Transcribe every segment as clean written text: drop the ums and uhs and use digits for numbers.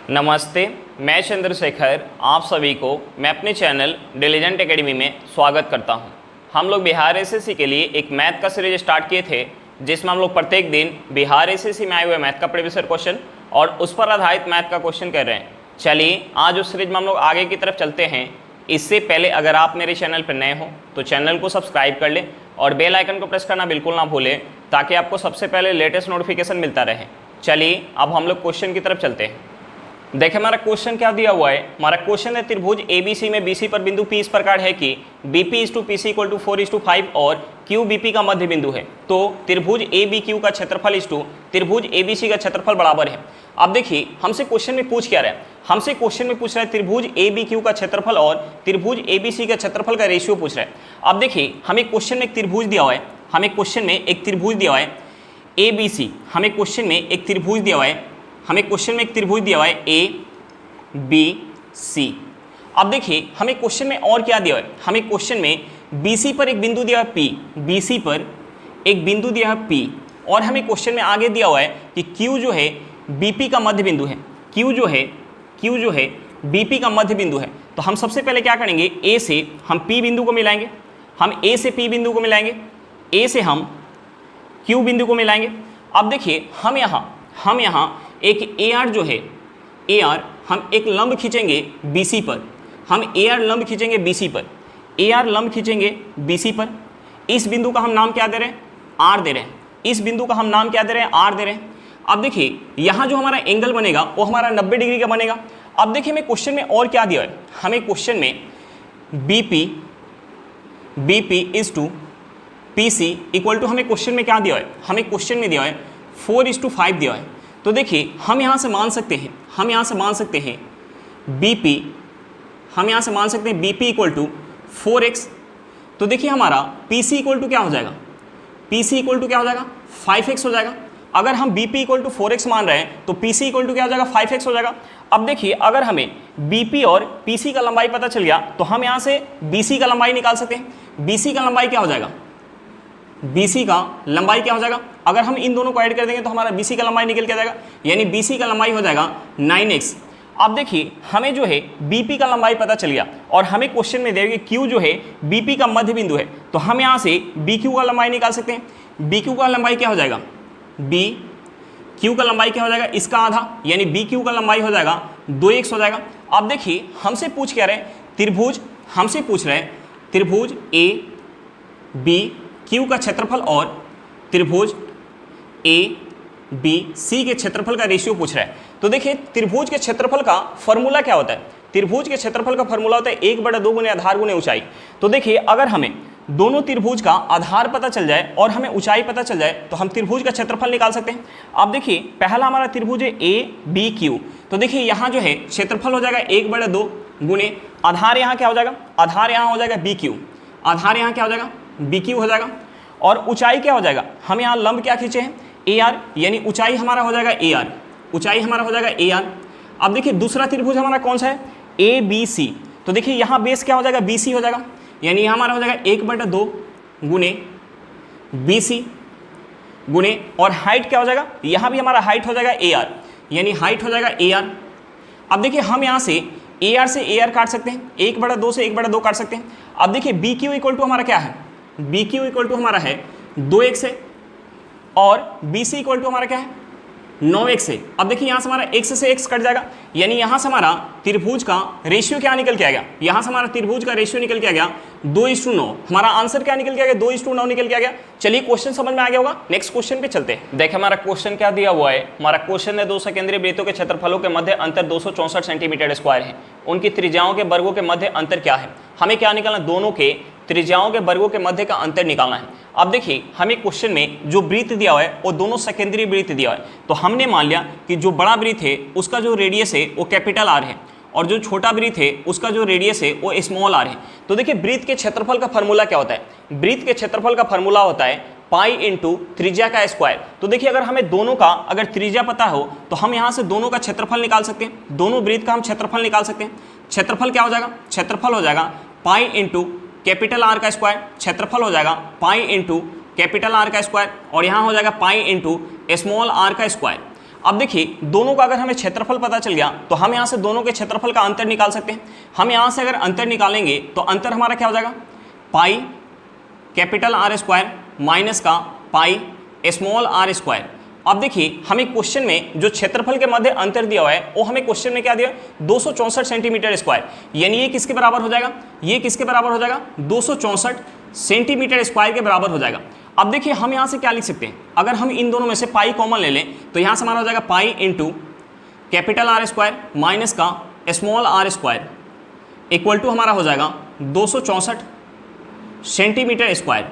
नमस्ते, मैं चंद्रशेखर आप सभी को मैं अपने चैनल डिलीजेंट एकेडमी में स्वागत करता हूं। हम लोग बिहार एसएससी के लिए एक मैथ का सीरीज स्टार्ट किए थे, जिसमें हम लोग प्रत्येक दिन बिहार एसएससी में आए हुए मैथ का प्रीवियस ईयर क्वेश्चन और उस पर आधारित मैथ का क्वेश्चन कर रहे हैं। चलिए आज उस सीरीज में हम लोग आगे की तरफ चलते हैं। इससे पहले अगर आप मेरे चैनल पर नए हो तो चैनल को सब्सक्राइब कर लें और बेल आइकन को प्रेस करना बिल्कुल ना भूलें, ताकि आपको सबसे पहले लेटेस्ट नोटिफिकेशन मिलता रहे। चलिए अब हम लोग क्वेश्चन की तरफ चलते हैं। देखिए हमारा क्वेश्चन क्या दिया हुआ है। हमारा क्वेश्चन है त्रिभुज ABC में BC पर बिंदु P इस प्रकार है कि BP/PC = 4:5 और QBP का मध्य बिंदु है। तो त्रिभुज ABQ का क्षेत्रफल त्रिभुज ABC का क्षेत्रफल बराबर है। अब देखिए हमसे क्वेश्चन में पूछ क्या रहा है। हमसे क्वेश्चन में पूछ रहा है त्रिभुज ABQ का क्षेत्रफल और त्रिभुज ABC का क्षेत्रफल का रेशियो पूछ रहा है। अब देखिए हमें क्वेश्चन में एक त्रिभुज दिया हुआ है, हमें क्वेश्चन में एक त्रिभुज दिया हुआ है ABC, हमें क्वेश्चन में एक त्रिभुज दिया हुआ है, हमें क्वेश्चन में एक त्रिभुज दिया हुआ है ABC। अब देखिए हमें क्वेश्चन में और क्या दिया हुआ है। हमें क्वेश्चन में BC पर एक बिंदु दिया है P, BC पर एक बिंदु दिया है P, और हमें क्वेश्चन में आगे दिया हुआ है कि Q जो है BP का मध्य बिंदु है। Q जो है BP का मध्य बिंदु है। तो हम सबसे पहले क्या करेंगे, A से हम P बिंदु को मिलाएंगे, हम A से P बिंदु को मिलाएंगे, A से हम Q बिंदु को मिलाएंगे। अब देखिए हम यहाँ एक AR जो है AR हम एक लंब खींचेंगे BC पर, हम AR लंब खींचेंगे BC पर, AR लंब खींचेंगे BC पर। इस बिंदु का हम नाम क्या दे रहे हैं, R दे रहे हैं। इस बिंदु का हम नाम क्या दे रहे हैं, R दे रहे हैं। अब देखिए यहाँ जो हमारा एंगल बनेगा वो हमारा 90 डिग्री का बनेगा। अब देखिए हमें क्वेश्चन में और क्या दिया है। हमें क्वेश्चन में BP/PC = हमें क्वेश्चन में क्या दिया है, हमें क्वेश्चन में दिया है 4:5 दिया है। तो देखिए हम यहाँ से मान सकते हैं, BP = 4x। तो देखिए हमारा PC = क्या हो जाएगा, PC = क्या हो जाएगा, 5x हो जाएगा। अगर हम BP = 4x मान रहे हैं तो PC = क्या हो जाएगा, 5x हो जाएगा। अब देखिए अगर हमें BP और PC का लंबाई पता चल गया तो हम यहाँ से BC का लंबाई निकाल सकते हैं। BC का लंबाई क्या हो जाएगा, BC का लंबाई क्या हो जाएगा, अगर हम इन दोनों को ऐड कर देंगे तो हमारा BC का लंबाई निकल के आ जाएगा, यानी BC का लंबाई हो जाएगा 9x। अब देखिए हमें जो है BP का लंबाई पता चल गया और हमें क्वेश्चन में देंगे Q जो है BP का मध्य बिंदु है। तो हम यहाँ से BQ का लंबाई निकाल सकते हैं। BQ का लंबाई क्या हो जाएगा, BQ का लंबाई क्या हो जाएगा, इसका आधा, यानी BQ का लंबाई हो जाएगा 2x हो जाएगा। अब देखिए हमसे पूछ क्या रहे हैं, हमसे पूछ रहे हैं त्रिभुज ABQ का क्षेत्रफल और त्रिभुज ABC के क्षेत्रफल का रेशियो पूछ रहा है। तो देखिए त्रिभुज के क्षेत्रफल का फॉर्मूला क्या होता है, त्रिभुज के क्षेत्रफल का फॉर्मूला होता है 1/2 गुने आधार गुने ऊंचाई। तो देखिए अगर हमें दोनों त्रिभुज का आधार पता चल जाए और हमें ऊंचाई पता चल जाए तो हम त्रिभुज का क्षेत्रफल निकाल सकते हैं। अब देखिए पहला हमारा त्रिभुज है ABQ। तो देखिए यहाँ जो है क्षेत्रफल हो जाएगा 1/2 गुने आधार, यहाँ क्या हो जाएगा, आधार यहाँ हो जाएगा BQ, आधार यहाँ क्या हो जाएगा BQ हो जाएगा, और ऊंचाई क्या हो जाएगा, हम यहाँ लंब क्या खींचे हैं AR, यानी ऊंचाई हमारा हो जाएगा AR, ऊंचाई हमारा हो जाएगा AR। अब देखिए दूसरा त्रिभुज हमारा कौन सा है, ABC। तो देखिए यहाँ बेस क्या हो जाएगा, BC हो जाएगा, यानी यहाँ हमारा हो जाएगा 1/2 गुने BC गुने, और हाइट क्या हो जाएगा, यहाँ भी हमारा हाइट हो जाएगा AR, यानी हाइट हो जाएगा AR। अब देखिए हम यहाँ से AR से AR काट सकते हैं, 1/2 से 1/2 काट सकते हैं। अब देखिए BQ = हमारा क्या है, BQ = हमारा है 2x है, और BC = हमारा क्या है 9x है। अब देखिए यहाँ से हमारा x से x कट जाएगा, यानी यहाँ से हमारा त्रिभुज का रेशियो क्या निकल के आ गया, यहाँ से हमारा त्रिभुज का रेशियो निकल के आ गया 2:9। हमारा आंसर क्या निकल के आ गया, 2:9 निकल के आ गया। चलिए क्वेश्चन समझ में आ गया होगा, नेक्स्ट क्वेश्चन पे चलते हैं। देखिए हमारा क्वेश्चन क्या दिया हुआ है। हमारा क्वेश्चन है दो सकेंद्रीय वृत्तों के क्षेत्रफलों के मध्य अंतर 264 सेंटीमीटर स्क्वायर है, उनकी त्रिज्याओं के वर्गों के मध्य अंतर क्या है। हमें क्या निकालना, दोनों के त्रिज्याओं के वर्गों के मध्य का अंतर निकालना है। अब देखिए हमें क्वेश्चन में जो वृत्त दिया हुआ है वो दोनों सेकेंडरी वृत्त दिया हुआ है। तो हमने मान लिया कि जो बड़ा वृत्त है उसका जो रेडियस है वो कैपिटल R है, और जो छोटा वृत्त है उसका जो रेडियस है वो स्मॉल r है। तो देखिए वृत्त के क्षेत्रफल का फॉर्मूला क्या होता है, वृत्त के क्षेत्रफल का फॉर्मूला होता है पाई इंटू त्रिज्या का स्क्वायर। तो देखिए अगर हमें दोनों का अगर त्रिज्या पता हो तो हम यहाँ से दोनों का क्षेत्रफल निकाल सकते हैं, दोनों वृत्त का हम क्षेत्रफल निकाल सकते हैं। क्षेत्रफल क्या हो जाएगा, क्षेत्रफल हो जाएगा पाई इंटू कैपिटल R का स्क्वायर, क्षेत्रफल हो जाएगा पाई इंटू कैपिटल R का स्क्वायर, और यहाँ हो जाएगा पाई इंटू स्मॉल r का स्क्वायर। अब देखिए दोनों का अगर हमें क्षेत्रफल पता चल गया तो हम यहाँ से दोनों के क्षेत्रफल का अंतर निकाल सकते हैं। हम यहाँ से अगर अंतर निकालेंगे तो अंतर हमारा क्या हो जाएगा, pi capital R square minus का पाई स्मॉल आर स्क्वायर। अब देखिए हमें क्वेश्चन में जो क्षेत्रफल के मध्य अंतर दिया हुआ है वो हमें क्वेश्चन में क्या दिया, 264 सेंटीमीटर स्क्वायर, यानी ये किसके बराबर हो जाएगा, ये किसके बराबर हो जाएगा, 264 सेंटीमीटर स्क्वायर के बराबर हो जाएगा। अब देखिए हम यहाँ से क्या लिख सकते हैं, अगर हम इन दोनों में से पाई कॉमन ले लें तो यहाँ से हमारा हो जाएगा pi into capital R square minus का small are square equal to हमारा हो जाएगा 264 सेंटीमीटर स्क्वायर,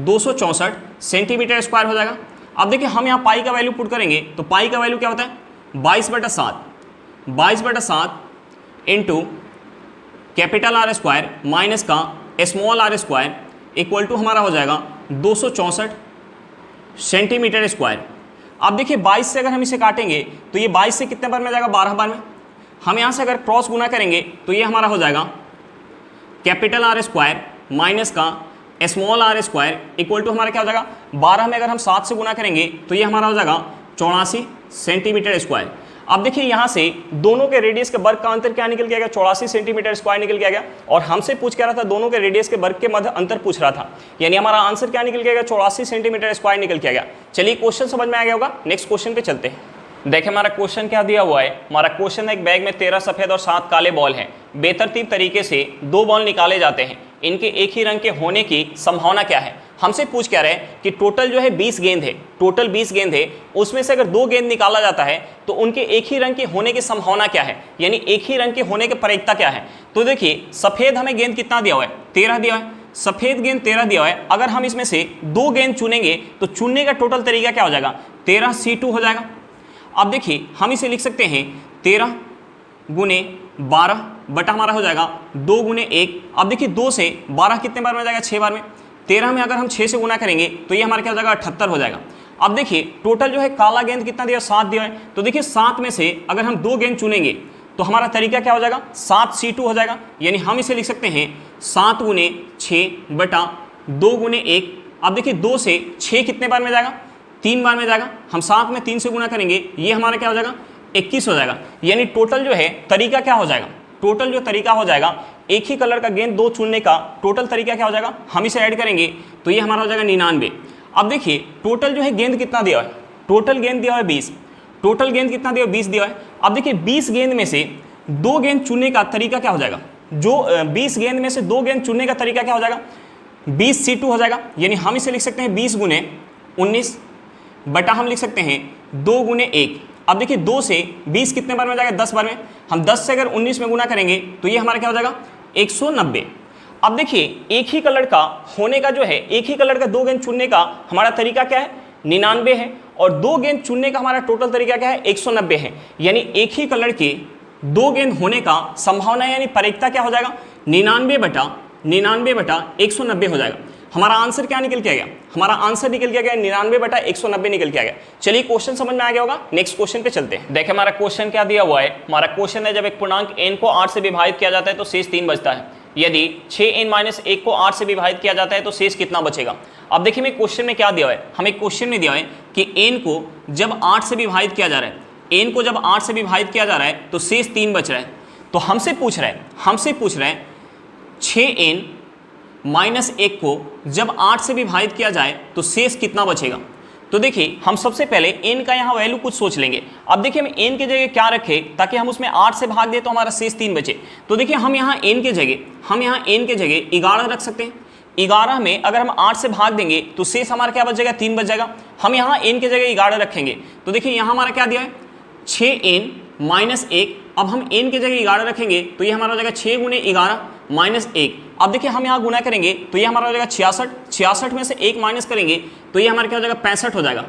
264 सेंटीमीटर स्क्वायर हो जाएगा। अब देखिए हम यहाँ पाई का वैल्यू पुट करेंगे तो पाई का वैल्यू क्या होता है, 22/7 into capital R square minus का small are square equal to हमारा हो जाएगा 264 सेंटीमीटर स्क्वायर। अब देखिए 22 से अगर हम इसे काटेंगे तो ये 22 से कितने बार में जाएगा, 12 बार में। हम यहाँ से अगर क्रॉस गुना करेंगे तो ये हमारा हो जाएगा कैपिटल आर स्क्वायर माइनस का small are square equal to हमारा क्या हो जाएगा, 12 में अगर हम 7 से गुना करेंगे तो ये हमारा हो जाएगा 84 सेंटीमीटर स्क्वायर। अब देखिए यहाँ से दोनों के रेडियस के वर्ग का अंतर क्या निकल के आएगा, 84 सेंटीमीटर स्क्वायर निकल के आ गया। और हमसे पूछ क्या रहा था, दोनों के रेडियस के वर्ग के मध्य अंतर पूछ रहा था, यानी हमारा आंसर क्या निकल के आएगा, 84 सेंटीमीटर स्क्वायर निकल के आ गया। चलिए क्वेश्चन समझ में आ गया होगा, नेक्स्ट क्वेश्चन पे चलते हैं। देखिए हमारा क्वेश्चन क्या दिया हुआ है, हमारा क्वेश्चन है एक बैग में 13 सफेद और 7 काले बॉल हैं। बेतरतीब तरीके से 2 बॉल निकाले जाते हैं, इनके एक ही रंग के होने की संभावना क्या है। हमसे पूछ क्या रहे कि टोटल जो है 20 गेंद है, टोटल 20 गेंद है, उसमें से अगर 2 गेंद निकाला जाता है तो उनके एक ही रंग के होने की संभावना क्या है, यानी एक ही रंग के होने की प्रायिकता क्या है। तो देखिए सफेद हमें गेंद कितना दिया हुआ है, 13 दिया हुआ है, सफेद गेंद 13 दिया हुआ है। अगर हम इसमें से 2 गेंद चुनेंगे तो चुनने का टोटल तरीका क्या हो जाएगा, 13C2 हो जाएगा। अब देखिए हम इसे लिख सकते हैं 13 गुने 12 बटा हमारा हो जाएगा 2 गुने 1। अब देखिए 2 से 12 कितने बार में जाएगा, 6 बार में। 13 में अगर हम 6 से गुना करेंगे तो ये हमारा क्या हो जाएगा, 78 हो जाएगा। अब देखिए टोटल जो है काला गेंद कितना दिया, 7 दिया है। तो देखिए 7 में से अगर हम 2 गेंद चुनेंगे तो हमारा तरीका क्या हो जाएगा, 7C2 हो जाएगा। यानी हम इसे लिख सकते हैं 7 गुने 6 बटा 2 गुने 1। अब देखिए 2 से 6 कितने बार में जाएगा, 3 बार में जाएगा। हम 7 में 3 से गुना करेंगे, ये हमारा क्या हो जाएगा, 21 हो जाएगा। यानी टोटल जो है तरीका क्या हो जाएगा, टोटल जो तरीका हो जाएगा एक ही कलर का गेंद 2 चुनने का टोटल तरीका क्या हो जाएगा, हम इसे ऐड करेंगे तो ये हमारा हो जाएगा 99। अब देखिए टोटल जो है गेंद कितना दिया है, टोटल गेंद दिया है 20, टोटल गेंद कितना दिया है, 20 दिया है। अब देखिए 20 गेंद में से 2 गेंद चुनने का तरीका क्या हो जाएगा, जो 20 गेंद में से 2 गेंद चुनने का तरीका क्या हो जाएगा, 20C2 हो जाएगा। यानी हम इसे लिख सकते हैं 20 गुने 19 बटा हम लिख सकते हैं 2 गुने 1। अब देखिए 2 से 20 कितने बार में जाएगा, 10 बार में। हम 10 से अगर 19 में गुना करेंगे तो ये हमारा क्या हो जाएगा, 190। अब देखिए एक ही कलर का होने का जो है, एक ही कलर का 2 गेंद चुनने का हमारा तरीका क्या है, 99 है। और 2 गेंद चुनने का हमारा टोटल तरीका क्या है, 190 है। यानी एक ही कलर के 2 गेंद होने का संभावना यानी प्रायिकता क्या हो जाएगा, 99 बटा 190 हो जाएगा। हमारा आंसर क्या निकल के आ गया, हमारा आंसर निकल के आ गया 99 बटा 190 निकल के आ गया। चलिए क्वेश्चन समझ में आ गया होगा, नेक्स्ट क्वेश्चन पे चलते हैं। देखिए हमारा क्वेश्चन क्या दिया हुआ है, हमारा क्वेश्चन है जब एक पूर्णांक n को 8 से विभाजित किया जाता है तो शेष 3 बचता है। यदि 6n-1 को 8 से विभाजित किया जाता है तो शेष कितना बचेगा। अब देखिए मैं क्वेश्चन में क्या दिया हुआ है, हमें क्वेश्चन में दिया है कि n को जब 8 से विभाजित किया जा रहा है, n को जब 8 से विभाजित किया जा रहा है तो शेष 3 बच रहा है। तो हमसे पूछ रहा है 6n-1 को जब 8 से विभाजित किया जाए तो शेष कितना बचेगा। तो देखिए हम सबसे पहले n का यहाँ वैल्यू कुछ सोच लेंगे। अब देखिए हम n की जगह क्या रखें ताकि हम उसमें 8 से भाग दें तो हमारा शेष 3 बचे। तो देखिए हम यहाँ n के जगह 11 रख सकते हैं। 11 में अगर हम 8 से भाग देंगे तो शेष हमारा क्या बच जाएगा, 3 बच जाएगा। हम यहाँ n के जगह 11 रखेंगे तो देखिए यहाँ हमारा क्या दिया है, 6n-1। अब हम n के जगह 11 रखेंगे तो ये हमारा हो जाएगा 6 गुने 11 माइनस 1। अब देखिए हम यहाँ गुना करेंगे तो ये हमारा हो जाएगा 66। 66 में से 1 माइनस करेंगे तो ये हमारा क्या हो जाएगा, 65 हो जाएगा।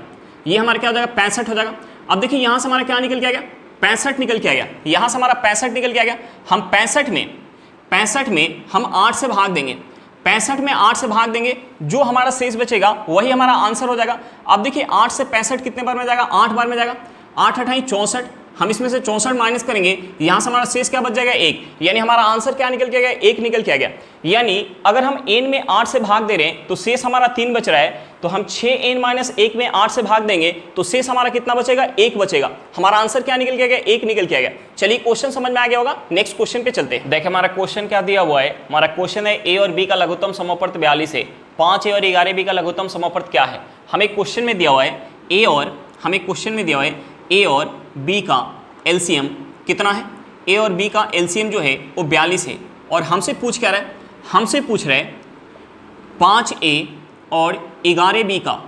ये हमारा क्या हो जाएगा, 65 हो जाएगा। अब देखिए यहाँ से हमारा क्या निकल के आ गया, 65 निकल के आ गया। यहाँ से हमारा 65 निकल के आ गया। हम 65 में हम 8 से भाग देंगे, 65 में 8 से भाग देंगे, जो हमारा शेष बचेगा वही हमारा आंसर हो जाएगा। अब देखिए 8 से 65 कितने बार में जाएगा, 8 बार में जाएगा। 8 × 8 = 64, हम इसमें से 64 माइनस करेंगे, यहाँ से हमारा शेष क्या बच जाएगा 1, यानी हमारा आंसर क्या निकल के आ गया 1 निकल के आ गया। यानी अगर हम n में 8 से भाग दे रहे हैं तो शेष हमारा 3 बच रहा है, तो हम 6n माइनस 1 में 8 से भाग देंगे तो शेष हमारा कितना बचेगा 1 बचेगा। हमारा आंसर क्या निकल के आ गया 1 निकल के आ गया। चलिए क्वेश्चन समझ में आ गया होगा, नेक्स्ट क्वेश्चन पे चलते हैं। देखिए हमारा क्वेश्चन क्या दिया हुआ है, हमारा क्वेश्चन है a और b का लघुत्तम समोपर्त 42 है, 5a और 11b का लघुत्तम समोपर्त क्या है। हमें क्वेश्चन में दिया हुआ है a और b का एलसीएम कितना है, a और b का एलसीएम जो है वो 42 है, और हमसे पूछ क्या रहा है, हमसे पूछ रहा है 5a और 11b का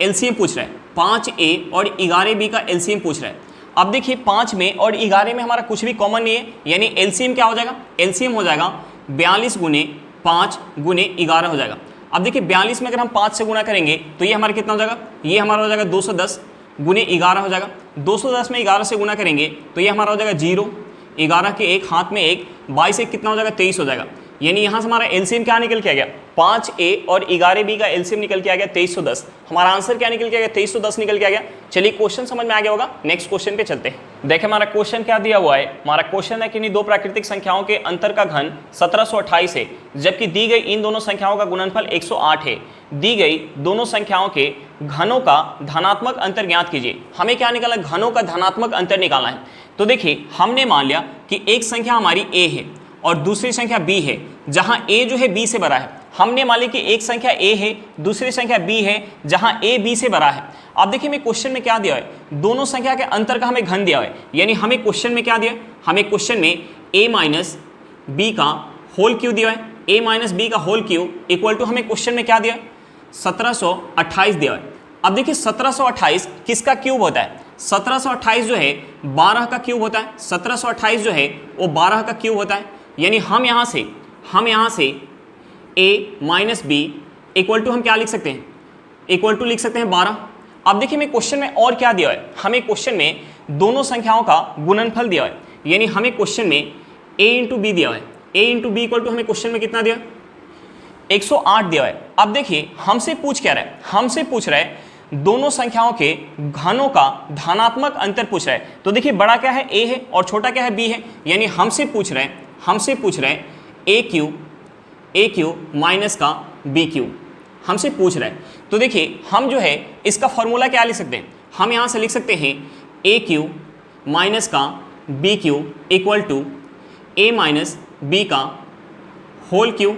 एलसीएम पूछ रहा है, 5a और 11b का एलसीएम पूछ रहा है। अब देखिए 5 में और 11 में हमारा कुछ भी कॉमन नहीं है, यानी एलसीएम क्या हो जाएगा, एलसीएम हो जाएगा 42 गुने 5 गुने 11 हो जाएगा। अब देखिए 42 में अगर हम 5 से गुना करेंगे तो ये हमारा कितना हो जाएगा, ये हमारा हो जाएगा 210 गुने 11 हो जाएगा। 210 में 11 से गुना करेंगे तो ये हमारा हो जाएगा 0, 11 के 1 हाथ में 1, 22 1 कितना हो जाएगा 23 हो जाएगा। यानी यहाँ से हमारा एलसीएम क्या निकल के आ गया, 5a और 11b का एलसीएम निकल के आ गया 2310। हमारा आंसर क्या निकल के आ गया 2310 निकल के आ गया। चलिए क्वेश्चन समझ में आ गया होगा, नेक्स्ट क्वेश्चन पे चलते हैं। देखिए हमारा क्वेश्चन क्या दिया हुआ है, हमारा क्वेश्चन है कि इन दो प्राकृतिक संख्याओं के अंतर का घन 1728 है, जबकि दी गई इन दोनों संख्याओं का गुणनफल 108 है। दी गई दोनों संख्याओं के घनों का धनात्मक अंतर ज्ञात कीजिए। हमें क्या निकालना है, घनों का धनात्मक अंतर निकालना है। तो देखिए हमने मान लिया कि एक संख्या हमारी a है और दूसरी संख्या b है, जहां a जो है b से बड़ा है। हमने मान लिया कि एक संख्या a है, दूसरी संख्या b है, जहां a b से बड़ा है। अब देखिए हमें क्वेश्चन में क्या दिया है, दोनों संख्या के अंतर का हमें घन दिया है, यानी हमें क्वेश्चन में क्या दिया, हमें क्वेश्चन में a माइनस b का होल क्यू दिया है, a माइनस b का होल क्यू इक्वल टू हमें क्वेश्चन में क्या दिया है 1728 दिया है। अब देखिए 1728 किसका क्यूब होता है, 1728 जो है 12 का क्यूब होता है, 1728 जो है वो 12 का क्यूब होता है। यानी हम यहाँ से a minus B equal to हम क्या लिख सकते हैं, इक्वल टू लिख सकते हैं 12। अब देखिए हमें क्वेश्चन में और क्या दिया है, हमें क्वेश्चन में दोनों संख्याओं का गुणनफल दिया है, यानी हमें क्वेश्चन में a इंटू बी दिया है, a into B equal to हमें क्वेश्चन में कितना दिया 108 दिया है। अब देखिए हमसे पूछ क्या रहा है, हमसे पूछ रहा है दोनों संख्याओं के घनों का धनात्मक अंतर पूछ रहा है। तो देखिए बड़ा क्या है a है और छोटा क्या है b है, यानी हमसे पूछ रहे हैं a क्यूब माइनस का b क्यूब हमसे पूछ रहा है। तो देखिए हम जो है इसका फॉर्मूला क्या लिख सकते हैं, हम यहाँ से लिख सकते हैं a क्यूब माइनस का b cube equal to a minus b का होल क्यूब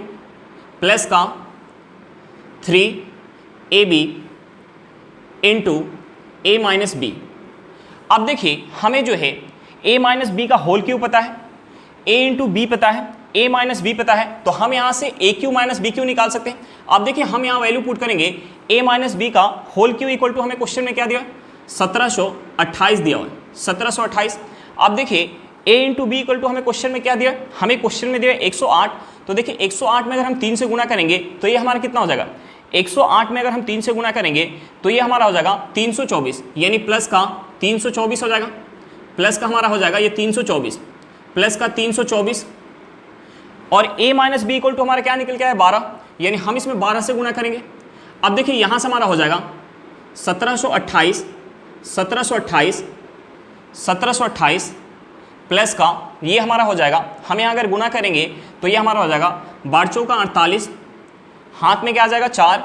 प्लस का 3ab into a minus B. अब देखिए हमें जो है a माइनस बी का होल क्यूब पता है, a इंटू बी पता है, a माइनस बी पता है, तो हम यहाँ से a cube minus B cube निकाल सकते हैं। अब देखिए हम यहाँ वैल्यू पुट करेंगे a माइनस बी का होल क्यू इक्वल टू हमें क्वेश्चन में क्या दिया 1728 दिया हुआ है, 1728। अब देखिए a into B equal to हमें क्वेश्चन में क्या दिया, हमें क्वेश्चन में दिया 108। तो देखिए 108 में अगर हम 3 से गुना करेंगे तो ये हमारा कितना हो जाएगा, 108 में अगर हम 3 से गुना करेंगे तो ये हमारा हो जाएगा 324, यानी प्लस का 324 हो जाएगा, प्लस का हमारा हो जाएगा ये 324, प्लस का 324, और a minus B equal to हमारा क्या निकल के आया 12, यानी हम इसमें 12 से गुना करेंगे। अब देखिए यहाँ से हमारा हो जाएगा 1728 प्लस का ये हमारा हो जाएगा, हम यहाँ अगर गुना करेंगे तो ये हमारा हो जाएगा 12 चौका 48, हाथ में क्या आ जाएगा 4,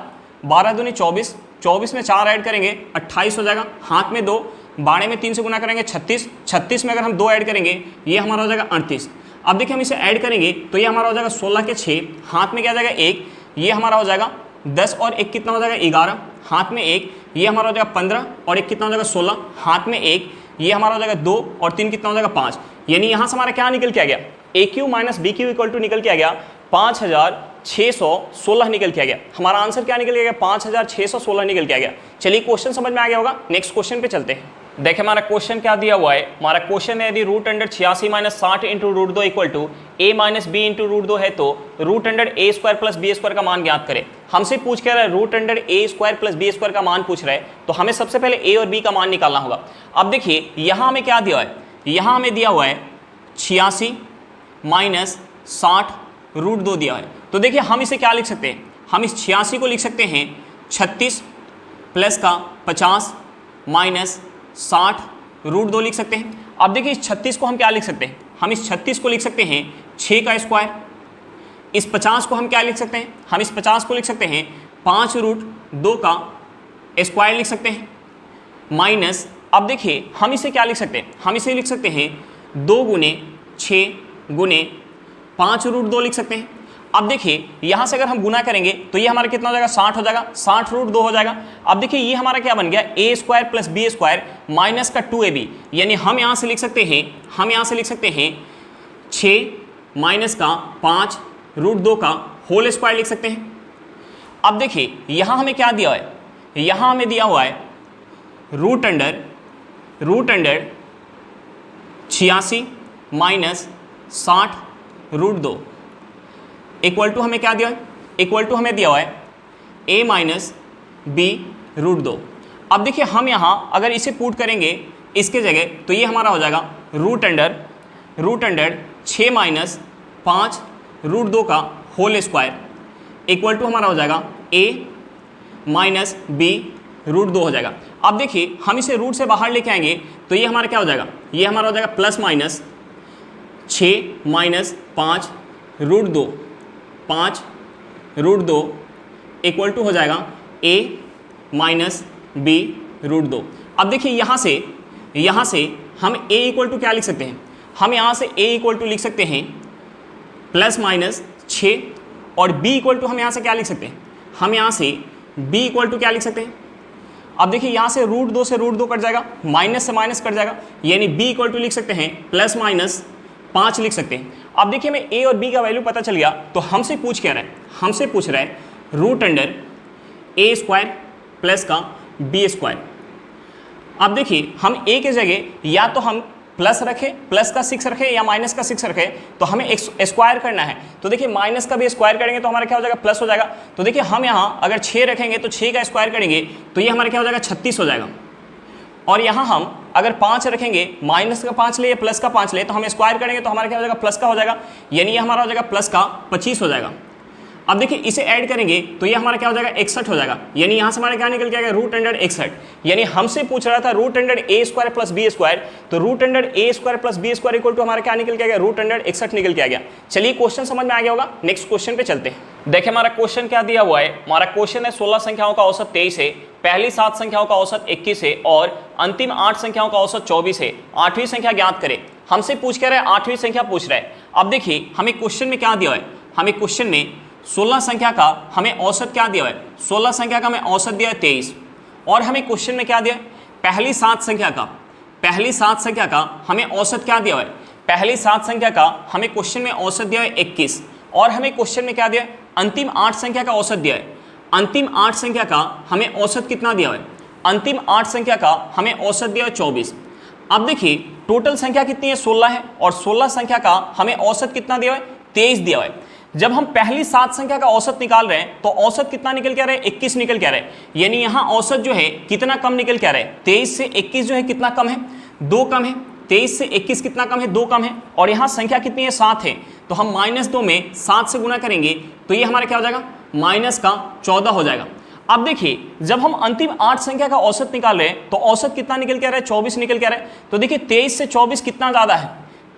12 दूनी 24, 24 में 4 ऐड करेंगे 28 हो जाएगा, हाथ में 2, 12 में 3 से गुना करेंगे 36, 36 में अगर हम 2 ऐड करेंगे ये हमारा हो जाएगा 38। अब देखिए हम इसे ऐड करेंगे तो ये हमारा हो जाएगा 16 के 6, हाथ में क्या आ जाएगा 1, ये हमारा हो जाएगा 10 और 1 कितना हो जाएगा 11, हाथ में 1, ये हमारा हो जाएगा 15 और 1 कितना हो जाएगा 16, हाथ में 1, ये हमारा हो जाएगा 2 और 3 कितना हो जाएगा 5। यानी यहाँ से हमारा क्या निकल के आ गया, A Q minus B Q equal to निकल के आ गया 5616 निकल के आ गया। हमारा आंसर क्या निकल के आ गया 5616 निकल के आ गया। चलिए क्वेश्चन समझ में आ गया होगा, नेक्स्ट क्वेश्चन पे चलते हैं। देखिए हमारा क्वेश्चन क्या दिया हुआ है, हमारा क्वेश्चन है यदि root under 86 minus 60 into root 2 equal to A minus B into root 2 है तो root under A square plus B square का मान ज्ञात करें। हमसे पूछ क्या रहा है, root under A square plus B square का मान पूछ रहा है, तो हमें सबसे पहले ए और बी का मान निकालना होगा। अब देखिए यहाँ हमें क्या दिया है, यहाँ हमें दिया हुआ है 86 माइनस 60 रूट 2 दिया है। तो देखिए हम इसे क्या लिख सकते हैं, हम इस 86 को लिख सकते हैं 36 प्लस का 50 माइनस 60 रूट 2 लिख सकते हैं। अब देखिए इस 36 को हम क्या लिख सकते हैं, हम इस 36 को लिख सकते हैं 6 का स्क्वायर। इस 50 को हम क्या लिख सकते हैं, हम इस 50 को लिख सकते हैं 5√2 का स्क्वायर लिख सकते हैं, माइनस अब देखिए हम इसे क्या लिख सकते हैं, हम इसे लिख सकते हैं 2 गुने 6 गुने 5√2 लिख सकते हैं। अब देखिए यहाँ से अगर हम गुना करेंगे तो ये हमारा कितना हो जाएगा, 60 हो जाएगा, 60√2 हो जाएगा। अब देखिए ये हमारा क्या बन गया, a square plus B square minus का 2ab, यानी हम यहाँ से लिख सकते हैं, हम यहाँ से लिख सकते हैं 6 माइनस का 5√2 का होल स्क्वायर लिख सकते हैं। अब देखिए यहाँ हमें क्या दिया है, यहाँ हमें दिया हुआ है root under 86 minus 60√2 equal to हमें क्या दिया है, इक्वल टू हमें दिया हुआ है a माइनस b√2। अब देखिए हम यहाँ अगर इसे पुट करेंगे इसके जगह तो ये हमारा हो जाएगा रूट अंडर 6 माइनस 5√2 का होल स्क्वायर इक्वल टू हमारा हो जाएगा a माइनस b√2 हो जाएगा। अब देखिए हम इसे रूट से बाहर लेके आएंगे तो ये हमारा क्या हो जाएगा, ये हमारा हो जाएगा plus minus 6 minus 5√2 equal to हो जाएगा a माइनस b√2। अब देखिए यहाँ से हम a इक्वल टू क्या लिख सकते हैं, हम यहाँ से a इक्वल टू लिख सकते हैं प्लस माइनस 6 और b इक्वल टू हम यहाँ से क्या लिख सकते हैं, हम यहाँ से b इक्वल टू क्या लिख सकते हैं। अब देखिए यहाँ से √2 से √2 कट जाएगा, माइनस से माइनस कट जाएगा, यानी b इक्वल टू लिख सकते हैं प्लस माइनस 5 लिख सकते हैं। अब देखिए हमें a और b का वैल्यू पता चल गया तो हमसे पूछ क्या रहा है, हमसे पूछ रहा है root under a square plus का b स्क्वायर। अब देखिए हम a के जगह या तो हम प्लस रखें, प्लस का 6 रखें या माइनस का 6 रखें, तो हमें स्क्वायर करना है। तो देखिए माइनस का भी स्क्वायर करेंगे तो हमारा क्या हो जाएगा, प्लस हो जाएगा। तो देखिए हम यहाँ अगर 6 रखेंगे तो 6 का स्क्वायर करेंगे तो ये हमारा क्या हो जाएगा, 36 हो जाएगा। और यहाँ हम अगर 5 रखेंगे, माइनस का 5 ले या प्लस का 5 ले, तो हम स्क्वायर करेंगे तो हमारा क्या हो जाएगा, प्लस का हो जाएगा, यानी ये हमारा हो जाएगा प्लस का 25 हो जाएगा। अब देखिए इसे ऐड करेंगे तो ये हमारा क्या हो जाएगा, 61 हो जाएगा, यानी यहाँ से हमारा क्या निकल के आएगा, रूट अंडर 61। यानी हमसे पूछ रहा था root under a square plus b square, तो root under a square plus b square equal to हमारा क्या निकल के आ गया, रूट अंडर 61 निकल के आ गया। चलिए क्वेश्चन समझ में आ गया होगा, नेक्स्ट क्वेश्चन पे चलते हैं। देखिए हमारा क्वेश्चन क्या दिया हुआ है, हमारा क्वेश्चन है 16 संख्याओं का औसत 23 है, पहली 7 संख्याओं का औसत 21 है और अंतिम 8 संख्याओं का औसत 24 है, 8वीं संख्या ज्ञात करें। हमसे पूछ क्या रहा है, 8वीं संख्या पूछ रहा है। अब देखिए हमें क्वेश्चन में क्या दिया है, हमें क्वेश्चन में 16 संख्या का हमें औसत क्या दिया है, 16 संख्या का हमें औसत दिया है 23, और हमें क्वेश्चन में क्या दिया है, पहली 7 संख्या का हमें औसत क्या दिया है, पहली 7 संख्या का हमें क्वेश्चन में औसत दिया है 21, और हमें क्वेश्चन में क्या दिया है, अंतिम 8 संख्या का औसत दिया है। अंतिम 8 संख्या का हमें औसत कितना दिया है, अंतिम 8 संख्या का हमें औसत दिया है 24। अब देखिए टोटल संख्या कितनी है, 16 है, और 16 संख्या का हमें औसत कितना दिया है, 23 दिया है। जब हम पहली 7 संख्या का औसत निकाल रहे हैं तो औसत कितना निकल के आ रहा है, 21 निकल के आ रहा है, यानी यहाँ औसत जो है कितना कम निकल के आ रहा है, 23 से 21 जो है कितना कम है, 2 कम है। 23 से 21 कितना कम है, 2 कम है, और यहाँ संख्या कितनी है, 7 है, तो हम -2 में 7 से गुना करेंगे तो ये हमारा क्या हो जाएगा, -14 हो जाएगा। अब देखिए जब हम अंतिम 8 संख्या का औसत निकाल रहे हैं तो औसत कितना निकल के आ रहा है, 24 निकल के आ रहा है। तो देखिए 23 से 24 कितना ज़्यादा है,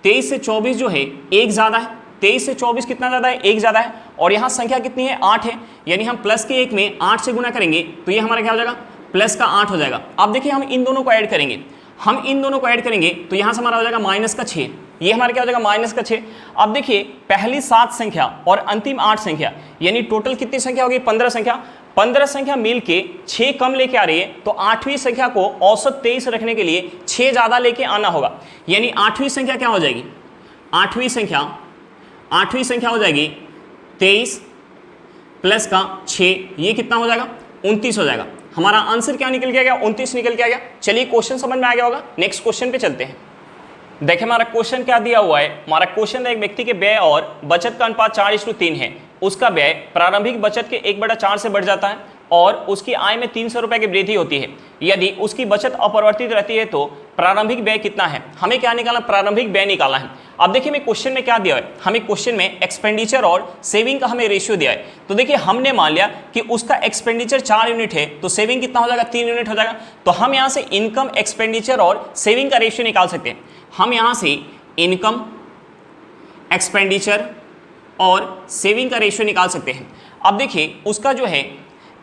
23 से 24 जो है 1 ज़्यादा है, 23 से 24 कितना ज़्यादा है, 1 ज़्यादा है, और यहाँ संख्या कितनी है, 8 है, यानी हम प्लस के 1 में 8 से गुना करेंगे तो ये हमारा क्या हो जाएगा, प्लस का 8 हो जाएगा। अब देखिए हम इन दोनों को ऐड करेंगे, तो यहाँ से हमारा हो जाएगा -6, ये हमारा क्या हो जाएगा, -6। अब देखिए पहली 7 संख्या और अंतिम 8 संख्या, यानी टोटल कितनी संख्या होगी, 15 संख्या। 15 संख्या मिल के 6 कम लेके आ रही है, तो 8वीं संख्या को औसत 23 रखने के लिए 6 ज़्यादा लेके आना होगा, यानी 8वीं संख्या क्या हो जाएगी, 8वीं संख्या हो जाएगी 23 प्लस का 6, ये कितना हो जाएगा, 29 हो जाएगा। हमारा आंसर क्या निकल के आ गया, 29 निकल के आ गया। चलिए क्वेश्चन समझ में आ गया होगा, नेक्स्ट क्वेश्चन पे चलते हैं। देखिए हमारा क्वेश्चन क्या दिया हुआ है, हमारा क्वेश्चन है एक व्यक्ति के व्यय और बचत का अनुपात 4:3 है। उसका व्यय प्रारंभिक बचत के 1/4 से बढ़ जाता है और उसकी आय में 300 रुपए की वृद्धि होती है, यदि उसकी बचत अपरिवर्तित रहती है तो प्रारंभिक व्यय कितना है? हमें क्या निकालना? प्रारंभिक व्यय निकालना है। अब देखिए मैं क्वेश्चन में क्या दिया है, हमें क्वेश्चन में एक्सपेंडिचर और सेविंग का हमें रेशियो दिया है। तो देखिए हमने मान लिया कि उसका एक्सपेंडिचर 4 यूनिट है तो सेविंग कितना हो जाएगा? 3 यूनिट हो जाएगा। तो हम यहाँ से इनकम, एक्सपेंडिचर और सेविंग का रेशियो निकाल सकते हैं। हम यहाँ से इनकम, एक्सपेंडिचर और सेविंग का रेशियो निकाल सकते हैं। अब देखिए उसका जो है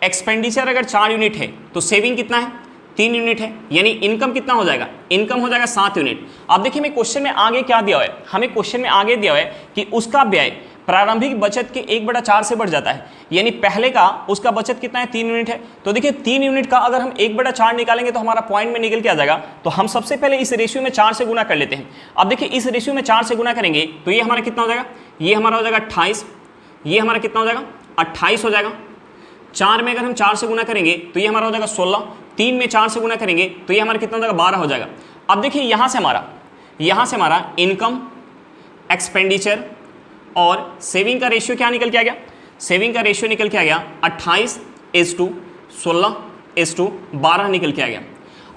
एक्सपेंडिचर अगर 4 यूनिट है तो सेविंग कितना है? 3 यूनिट है, यानी इनकम कितना हो जाएगा? इनकम हो जाएगा 7 यूनिट। अब देखिए मैं क्वेश्चन में आगे क्या दिया है, हमें क्वेश्चन में आगे दिया है कि उसका व्यय प्रारंभिक बचत के 1/4 से बढ़ जाता है, यानी पहले का उसका बचत कितना है? 3 यूनिट है। तो देखिए 3 यूनिट का अगर हम 1/4 निकालेंगे तो हमारा पॉइंट में निकल के आ जाएगा। तो हम सबसे पहले इस रेशियो में 4 से गुना कर लेते हैं। अब देखिए इस रेशियो में 4 से गुना करेंगे तो ये हमारा कितना हो जाएगा? ये हमारा हो जाएगा 28, ये हमारा कितना हो जाएगा? 28 हो जाएगा। 4 में अगर हम 4 से गुना करेंगे तो ये हमारा हो जाएगा 16, 3 में 4 से गुना करेंगे तो ये हमारा कितना हो जाएगा? 12 हो जाएगा। अब देखिए यहाँ से हमारा इनकम, एक्सपेंडिचर और सेविंग का रेशियो क्या निकल के आ गया? सेविंग का रेशियो निकल के आ गया 28:16:12 निकल के आ गया।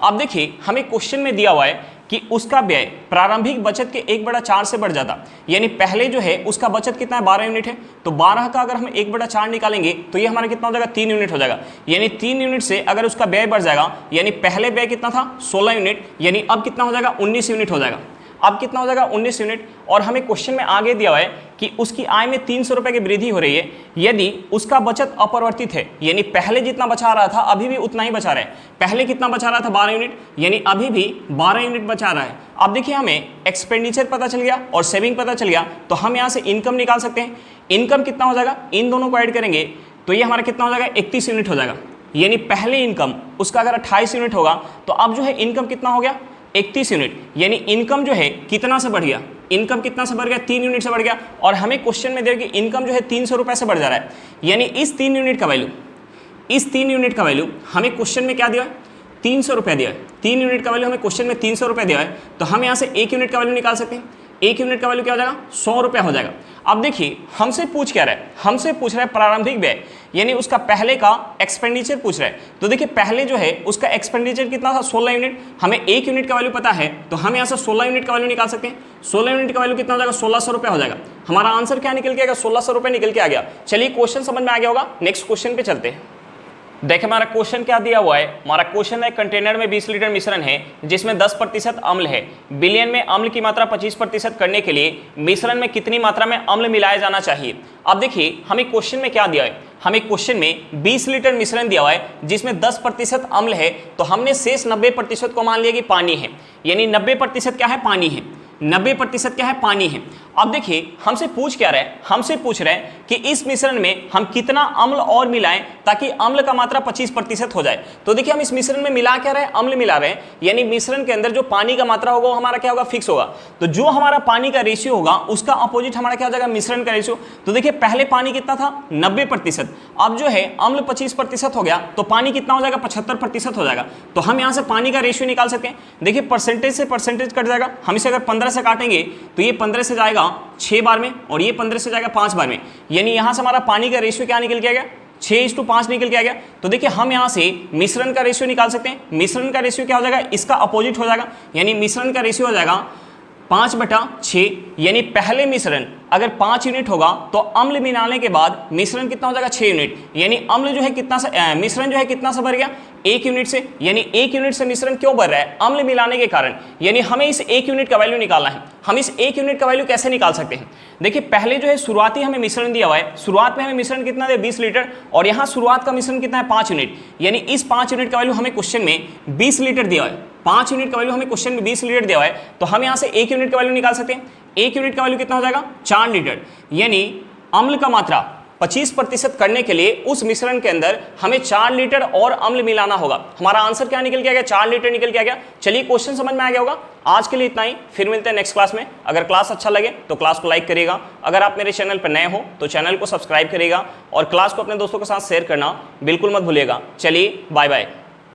अब देखिए हमें क्वेश्चन में दिया हुआ है कि उसका व्यय प्रारंभिक बचत के 1/4 से बढ़ जाता, यानी पहले जो है उसका बचत कितना है? 12 यूनिट है। तो 12 का अगर हम 1/4 निकालेंगे तो ये हमारा कितना हो जाएगा? 3 यूनिट हो जाएगा। यानी 3 यूनिट से अगर उसका व्यय बढ़ जाएगा, यानी पहले व्यय कितना था? 16 यूनिट, यानी अब कितना हो जाएगा? 19 यूनिट हो जाएगा। अब कितना हो जाएगा? 19 यूनिट। और हमें क्वेश्चन में आगे दिया हुआ है कि उसकी आय में 300 रुपए की वृद्धि हो रही है, यदि उसका बचत अपरिवर्तित है, यानी पहले जितना बचा रहा था अभी भी उतना ही बचा रहा है। पहले कितना बचा रहा था? 12 यूनिट, यानी अभी भी 12 यूनिट बचा रहा है। अब देखिए हमें एक्सपेंडिचर पता चल गया और सेविंग पता चल गया, तो हम यहाँ से इनकम निकाल सकते हैं। इनकम कितना हो जाएगा? इन दोनों को ऐड करेंगे तो ये हमारा कितना हो जाएगा? 31 यूनिट हो जाएगा। यानी पहले इनकम उसका अगर 28 यूनिट होगा तो अब जो है इनकम कितना हो गया? 31 यूनिट। यानी इनकम जो है कितना से बढ़ गया? इनकम कितना से बढ़ गया? 3 यूनिट से बढ़ गया। और हमें क्वेश्चन में दिया कि इनकम जो है 300 रुपए से बढ़ जा रहा है, यानी इस 3 यूनिट का वैल्यू हमें क्वेश्चन में क्या दिया है? 300 रुपये दिया है। 3 यूनिट का वैल्यू हमें क्वेश्चन में 300 रुपये दिया है, तो हम यहाँ से 1 यूनिट का वैल्यू निकाल सकते हैं। 1 यूनिट का वैल्यू क्या हो जाएगा? 100 रुपये हो जाएगा। अब देखिए हमसे पूछ क्या रहा है? हमसे पूछ रहा है प्रारंभिक व्यय, यानी उसका पहले का एक्सपेंडिचर पूछ रहा है। तो देखिए पहले जो है उसका एक्सपेंडिचर कितना था? 16 यूनिट। हमें 1 यूनिट का वैल्यू पता है तो हम यहाँ से 16 यूनिट का वैल्यू निकाल सकते हैं। 16 यूनिट का वैल्यू कितना हो जाएगा? 1600 रुपये हो जाएगा। हमारा आंसर क्या निकल के आएगा? 1600 रुपये निकल के आ गया। चलिए क्वेश्चन समझ में आ गया होगा, नेक्स्ट क्वेश्चन पे चलते हैं। देखिए हमारा क्वेश्चन क्या दिया हुआ है। हमारा क्वेश्चन है कंटेनर में 20 लीटर मिश्रण है जिसमें 10% अम्ल है। विलयन में अम्ल की मात्रा 25% करने के लिए मिश्रण में कितनी मात्रा में अम्ल मिलाया जाना चाहिए? अब देखिए हमें क्वेश्चन में क्या दिया है? हमें क्वेश्चन में 20 लीटर मिश्रण दिया हुआ है जिसमें 10% अम्ल है, तो हमने शेष 90% को मान लिया कि पानी है, यानी 90% क्या है? पानी है। 90% क्या है? पानी है। अब देखिए हमसे पूछ क्या रहा है? हमसे पूछ रहे हैं कि इस मिश्रण में हम कितना अम्ल और मिलाएं ताकि अम्ल का मात्रा 25% हो जाए। तो देखिए हम इस मिश्रण में मिला क्या रहे हैं? अम्ल मिला रहे हैं, यानी मिश्रण के अंदर जो पानी का मात्रा होगा वो हमारा क्या होगा? फिक्स होगा। तो जो हमारा पानी का रेशियो होगा उसका अपोजिट हमारा क्या हो जाएगा? मिश्रण का रेशियो। तो देखिए पहले पानी कितना था? 90%। अब जो है अम्ल 25% हो गया तो पानी कितना हो जाएगा? 75% हो जाएगा। तो हम यहाँ से पानी का रेशियो निकाल सकते हैं। देखिए परसेंटेज से परसेंटेज कट जाएगा। हम इसे अगर 15 से काटेंगे तो ये 15 से जाएगा 6 बार में और ये 15 से जाएगा 5 बार में, यानी यहां से हमारा पानी का रेशियो क्या निकल के आ गया? 6:5 निकल के आ गया। तो देखिए हम यहां से मिश्रण का रेशियो निकाल सकते हैं। मिश्रण का रेशियो क्या हो जाएगा? इसका अपोजिट हो जाएगा, यानी मिश्रण का रेशियो हो जाएगा 5/6, यानी पहले मिश्रण अगर 5 यूनिट होगा तो अम्ल मिलाने के बाद मिश्रण कितना हो जाएगा? 6 यूनिट, यानी अम्ल जो है कितना सा मिश्रण जो है कितना सा बढ़ गया? 1 यूनिट से। यानी 1 यूनिट से मिश्रण क्यों बढ़ रहा है? अम्ल मिलाने के कारण। यानी हमें इस 1 यूनिट का वैल्यू निकालना है। हम इस 1 यूनिट का वैल्यू कैसे निकाल सकते हैं? देखिए पहले जो है शुरुआती हमें मिश्रण दिया हुआ है, शुरुआत में हमें मिश्रण कितना दिया? 20 लीटर, और यहाँ शुरुआत का मिश्रण कितना है? 5 यूनिट, यानी इस 5 यूनिट का वैल्यू हमें क्वेश्चन में 20 लीटर दिया है। 5 यूनिट का वैल्यू हमें क्वेश्चन में 20 लीटर दिया हुआ है, तो हम यहाँ से 1 यूनिट का वैल्यू निकाल सकते हैं। 1 यूनिट का वैल्यू कितना हो जाएगा? 4 लीटर, यानी अम्ल का मात्रा 25% करने के लिए उस मिश्रण के अंदर हमें 4 लीटर और अम्ल मिलाना होगा। हमारा आंसर क्या निकल के आ गया? 4 लीटर निकल के आ गया। चलिए क्वेश्चन समझ में आ गया होगा। आज के लिए इतना ही, फिर मिलते हैं नेक्स्ट क्लास में। अगर क्लास अच्छा लगे तो क्लास को लाइक करिएगा, अगर आप मेरे चैनल पर नए हो तो चैनल को सब्सक्राइब करिएगा और क्लास को अपने दोस्तों के साथ शेयर करना बिल्कुल मत भूलिएगा। चलिए बाय बाय।